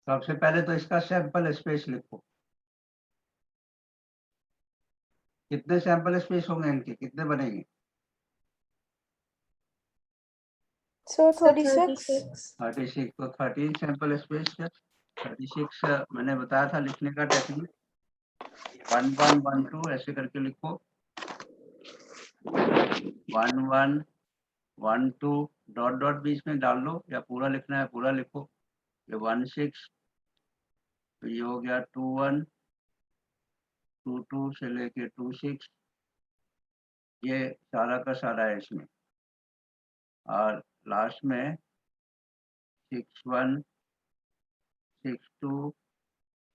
सबसे पहले तो इसका सैंपल स्पेस लिखो। कितने सैंपल स्पेस होंगे इनके, कितने बनेंगे? So 36. 36। तो 13 सैंपल स्पेस है। 36 मैंने बताया था लिखने का टेक्निक। 1 1 1 2 ऐसे करके लिखो। 1 1 1 2 डॉट डॉट बीच में डाल लो, या पूरा लिखना है पूरा लिखो। ये 1 6, तो ये हो गया 2 1 2 2 से लेके 2 6। ये सारा का सारा है इसमें। और लास्ट में 6 1 6 2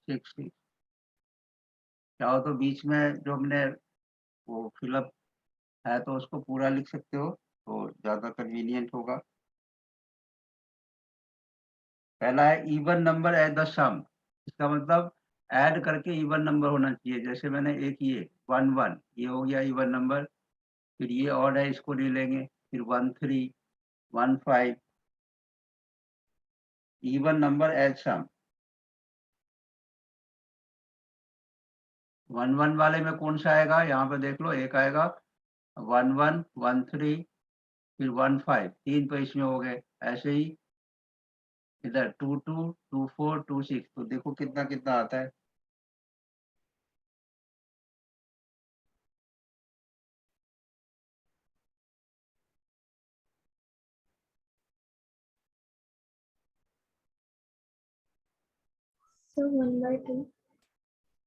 6 6। चाहो तो बीच में जो हमने वो फिलअप है तो उसको पूरा लिख सकते हो, तो ज्यादा कन्वीनियंट होगा। पहला है इवन नंबर एट द सम। इसका मतलब ऐड करके इवन नंबर होना चाहिए। जैसे मैंने एक ये 1 1 ये हो गया इवन नंबर। फिर ये ऑड है, इसको ले लेंगे। फिर 1 3 1 5 इवन नंबर एट सम। 1 1 वाले में कौन सा आएगा, यहाँ पे देख लो, एक आएगा 1 1 1 3 फिर 1 5, 3 तो इसमें हो गए। ऐसे ही इधर 2 2 2 4 2 6, तो देखो कितना कितना आता है। So 1/2.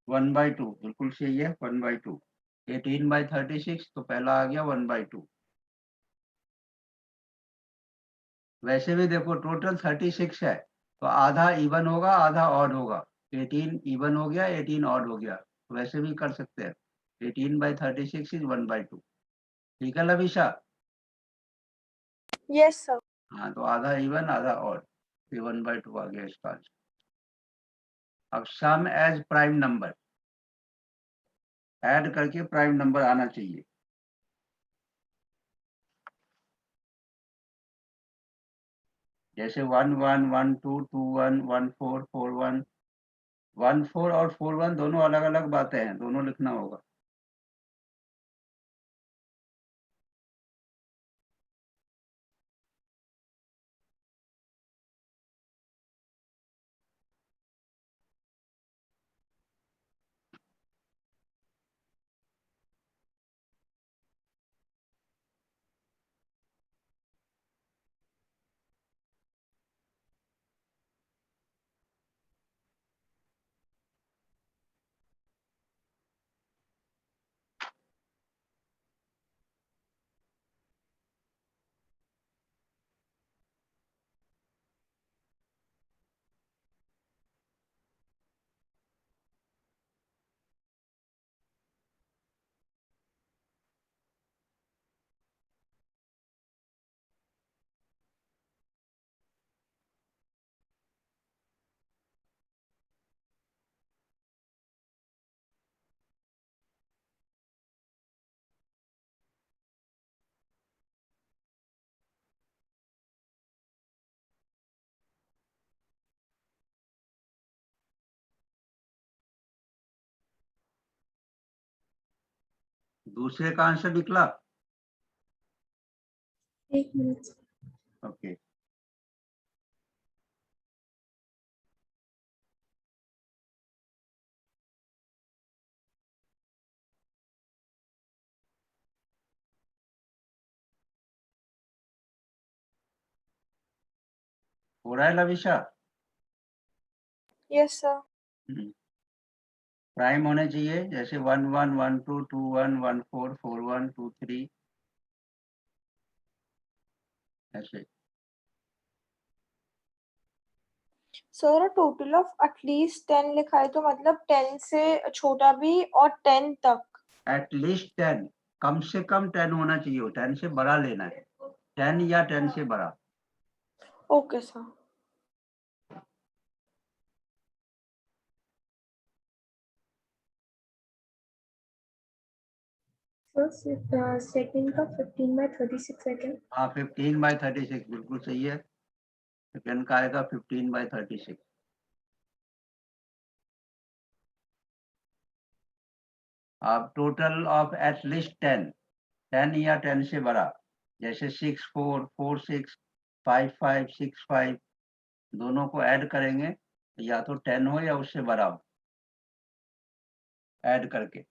1/2 बिल्कुल सही है। 1/2 18/36, तो पहला आ गया 1/2। वैसे भी देखो टोटल 36 है, तो आधा इवन होगा आधा ऑड होगा। 18 इवन हो गया, 18 ऑड हो गया, तो वैसे भी कर सकते हैं। 18/36 इज 1/2। ठीक है लविशा? Yes sir. हाँ, तो आधा इवन आधा ऑड, फिर 1/2 आ गया इसका आंसर। अब सम एज प्राइम नंबर, ऐड करके प्राइम नंबर आना चाहिए। जैसे 1 1 1 2 2 1 1 4 4 1 1 4 और 4 1 दोनों अलग अलग बातें हैं, दोनों लिखना होगा। दूसरे का आंसर निकला। एक मिनट। ओके, हो रहा है लविशा? Yes sir. प्राइम होने चाहिए, जैसे 1 1 1 2 2 1 1 4 4 1 2 3 ऐसे। सर टोटल ऑफ एटलीस्ट 10 लिखा है, तो मतलब 10 से छोटा भी और 10 तक। एटलीस्ट 10, कम से कम 10 होना चाहिए, 10 से बड़ा लेना है, 10 या 10 से बड़ा। Okay sir. सेकंड का 15/36 सेकंड। हाँ, 15/36 बिल्कुल सही है। सेकंड का आएगा 15/36। अब टोटल ऑफ एटलीस्ट 10 या 10 से बड़ा, जैसे 6 4 4 6 5 5 6 5, दोनों को ऐड करेंगे तो या तो 10 हो या उससे बड़ा हो, ऐड करके।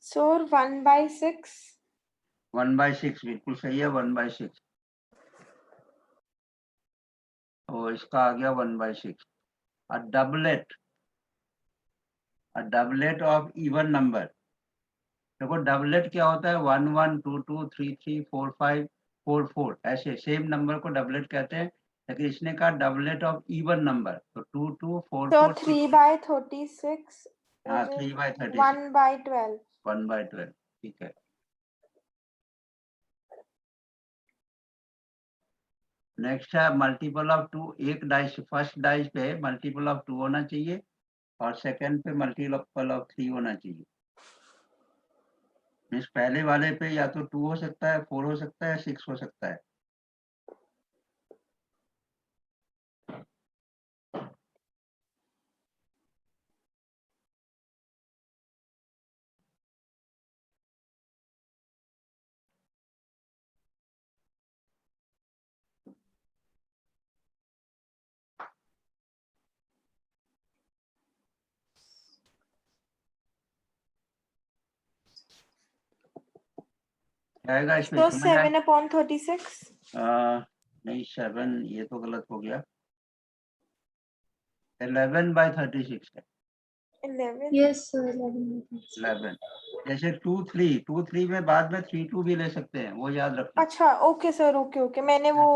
सर 1/6। 1/6 बिल्कुल सही है, 1/6। तो इसका आ गया 1/6। अ डबलेट ऑफ इवन नंबर। देखो डबलेट क्या होता है, 1 1 2 2 3 3 4 5 4 4, ऐसे सेम नंबर को डबलेट कहते हैं। लेकिन इसने कहा डबलेट ऑफ इवन नंबर, तो 2 2 4 तो 4 6। 3/36 हाँ, which is 3/36, 1/12। 1/12, ठीक है। नेक्स्ट है मल्टीपल ऑफ 2। एक डाइस, फर्स्ट डाइस पे मल्टीपल ऑफ 2 होना चाहिए और सेकंड पे मल्टीपल ऑफ 3 होना चाहिए। मीन्स पहले वाले पे या तो 2 हो सकता है, 4 हो सकता है, 6 हो सकता है। आएगा इसमें, तो समझ आए? 7/36। नहीं 7, ये तो गलत हो गया। 11/36 है। 11। Yes, sir. 11. 11, जैसे 2 3, 2 3 में बाद में 3 2 भी ले सकते हैं, वो याद रखना। अच्छा ओके सर, ओके ओके, मैंने वो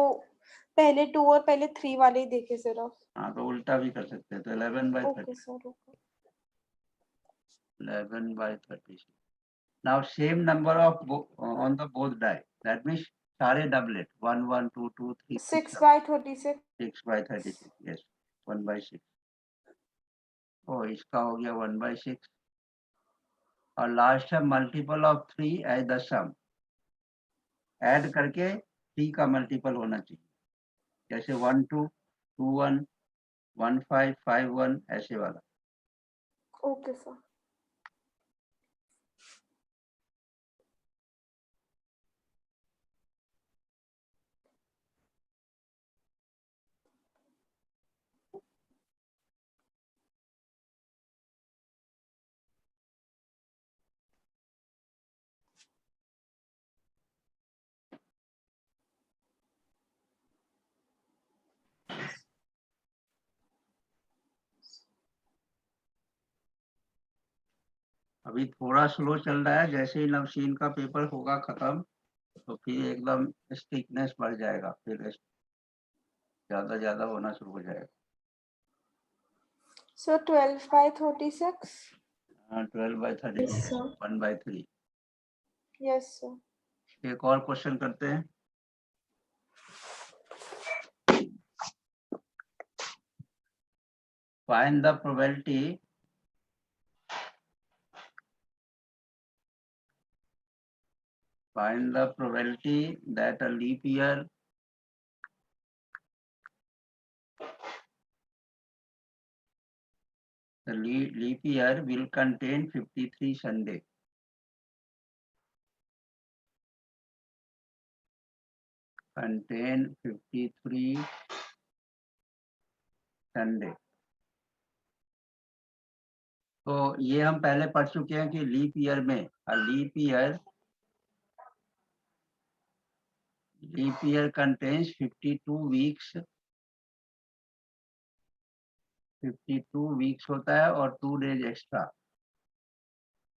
पहले 2 और पहले 3 वाले ही देखे सिर्फ। हाँ, तो उल्टा भी कर सकते हैं। तो 11/30, okay sir, okay. 11/36। Now same number of on the both die. That means सारे डबलेट 1 1 2 2 3 6 6/36। 6/36, yes, 1/6। तो इसका हो गया 1/6। और लास्ट है multiple of 3 as the sum. Add करके 3 का मल्टीपल होना चाहिए, जैसे 1 2 2 1 1 5 5 1, ऐसे वाला। Okay sir. अभी थोड़ा स्लो चल रहा है, जैसे ही नवशीन का पेपर होगा खत्म तो फिर एकदम स्टिकनेस बढ़ जाएगा, फिर ज्यादा ज्यादा होना शुरू हो जाएगा। Sir 12/36। 12/36, Yes, sir. 1/3। Yes sir. एक और क्वेश्चन करते हैं। Find the probability that a leap year will contain 53 Sunday. Contain 53 Sunday। तो ये हम पहले पढ़ चुके हैं कि लीप ईयर में, leap year contains 52 weeks, 52 weeks होता है और 2 डेज एक्स्ट्रा।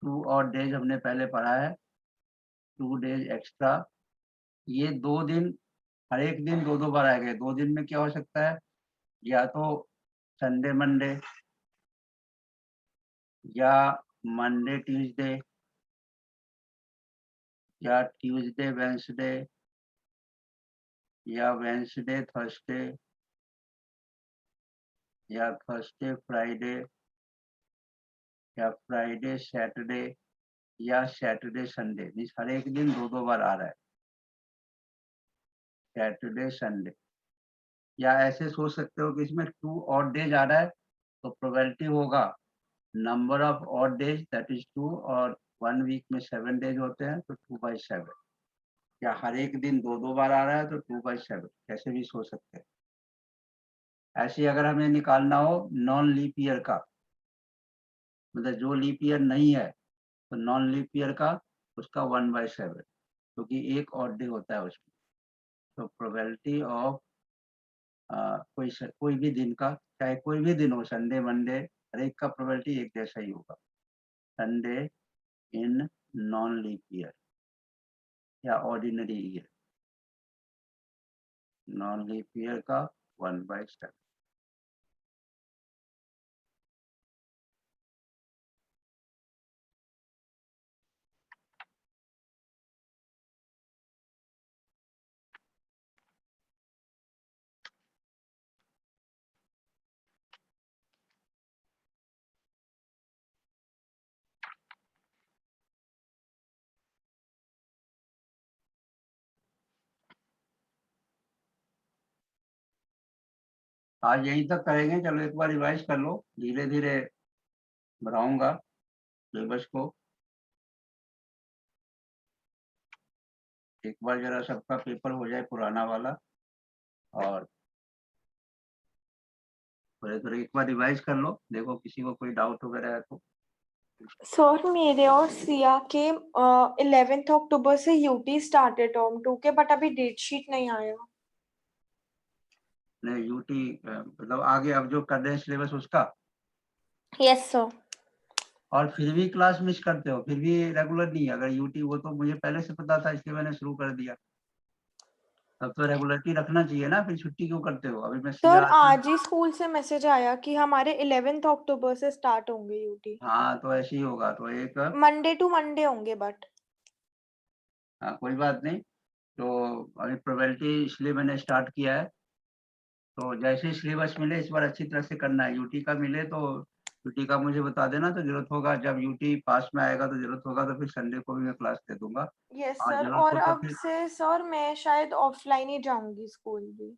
2 और डेज हमने पहले पढ़ा है, 2 डेज एक्स्ट्रा। ये 2 दिन, हर एक दिन 2 बार आएंगे। 2 दिन में क्या हो सकता है, या तो संडे मंडे, या मंडे ट्यूसडे, या ट्यूसडे वेंसडे, या वेंसडे थर्सडे, या थर्सडे फ्राइडे या फ्राइडे सैटरडे या सैटरडे संडे, मीन्स हर एक दिन 2-2 बार आ रहा है, सैटरडे संडे। या ऐसे सोच सकते हो कि इसमें 2 ऑड डेज आ रहा है, तो प्रोबेबिलिटी होगा number of odd days that is 2, और 1 वीक में 7 डेज होते हैं तो 2/7। या हर एक दिन 2-2 बार आ रहा है तो 2/7, कैसे भी सोच सकते हैं। ऐसे ही अगर हमें निकालना हो नॉन लीप ईयर का, मतलब जो लीप ईयर नहीं है, तो नॉन लीप ईयर का उसका 1/7, क्योंकि एक ऑड डे होता है उसमें। तो प्रोबेबिलिटी ऑफ कोई भी दिन का, चाहे कोई भी दिन हो, संडे मंडे, हर एक का प्रोबेबिलिटी एक जैसा ही होगा। Sunday in non leap year या ordinary year, non leap year का 1/7। आज यहीं तक करेंगे, चलो एक बार रिवाइज कर लो, धीरे धीरे बढ़ाऊंगा सिलेबस को। एक बार जरा सबका पेपर हो जाए पुराना वाला, और थोड़े थोड़े एक बार रिवाइज कर लो, देखो किसी को कोई डाउट वगैरह है तो। सर मेरे और सिया के 11th अक्टूबर से यूटी स्टार्ट है टर्म 2 के, बट अभी डेट शीट नहीं आया। नहीं यूटी मतलब आगे अब जो कर रहे हैं सिलेबस उसका, यस सर। और फिर भी क्लास मिस करते हो, फिर भी रेगुलर नहीं है। अगर यूटी वो तो मुझे पहले से पता था, इसलिए मैंने शुरू कर दिया। तब तो रेगुलरिटी रखना चाहिए ना, फिर छुट्टी क्यों करते हो? अभी मैं सर सिया आज ही स्कूल से मैसेज आया कि हमारे 11th अक्टूबर से स्टार्ट होंगे यूटी। हाँ तो ऐसे ही होगा, तो एक मंडे टू मंडे होंगे बट। हाँ कोई बात नहीं। तो अभी प्रोबेबिलिटी इसलिए मैंने स्टार्ट किया है, तो जैसे ही सिलेबस मिले इस बार अच्छी तरह से करना है। यूटी का मिले तो यूटी का मुझे बता देना, तो जरूरत होगा जब यूटी पास में आएगा तो जरूरत होगा तो फिर संडे को भी मैं क्लास दे दूंगा, यस और सर, जरूरत और हो तो अब फिर से सर मैं शायद ऑफलाइन ही जाऊंगी स्कूल भी।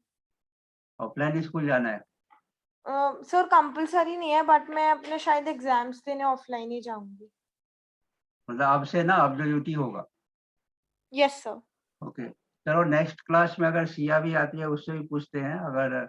ऑफलाइन स्कूल जाना है। सर कंपलसरी नहीं है, बट मैं अपने शायद एग्जाम्स देने ऑफलाइन ही जाऊंगी। मतलब अब से ना, अब जो यूटी होगा। Yes sir. ओके, चलो नेक्स्ट क्लास में अगर सिया भी आती है उससे भी पूछते हैं। अगर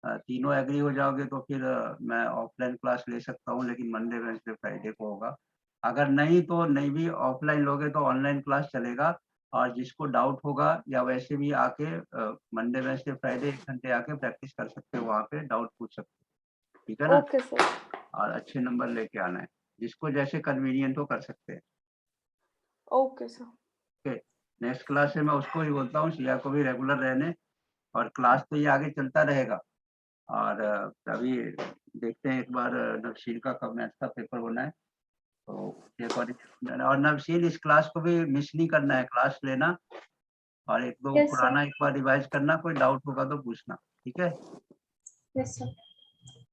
तीनों एग्री हो जाओगे तो फिर मैं ऑफलाइन क्लास ले सकता हूँ, लेकिन मंडे वेडनेसडे फ्राइडे को होगा। अगर नहीं तो नहीं भी ऑफलाइन लोगे तो ऑनलाइन क्लास चलेगा, और जिसको डाउट होगा या वैसे भी आके मंडे वेडनेसडे फ्राइडे 1 घंटे आके प्रैक्टिस कर सकते हो, वहाँ पे डाउट पूछ सकते हो, ठीक है ना? Okay sir. और अच्छे नंबर लेके आना है, जिसको जैसे कन्वीनियंट हो कर सकते हैं। Okay sir. Okay, next class से मैं उसको भी बोलता हूँ सिया को भी रेगुलर रहने, और क्लास तो ये आगे चलता रहेगा। और अभी देखते हैं एक बार नवशीन का कब मैथ्स का पेपर होना है, तो उसके अकॉर्डिंग। और नवशीन इस क्लास को भी मिस नहीं करना है, क्लास लेना, और एक दो यस सर। पुराना एक बार रिवाइज करना, कोई डाउट होगा तो पूछना, ठीक है? Yes sir.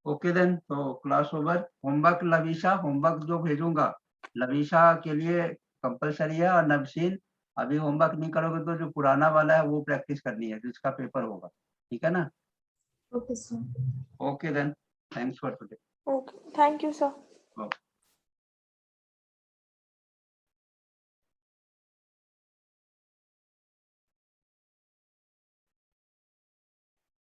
ओके देन, तो क्लास ओवर। होमवर्क लवीशा, होमवर्क जो भेजूंगा लवीशा के लिए कंपलसरी है, और नवशीन अभी होमवर्क नहीं करोगे तो जो पुराना वाला है वो प्रैक्टिस करनी है, जिसका पेपर होगा, ठीक है ना? Okay sir. Okay then, thanks for today. Okay, thank you sir. Okay.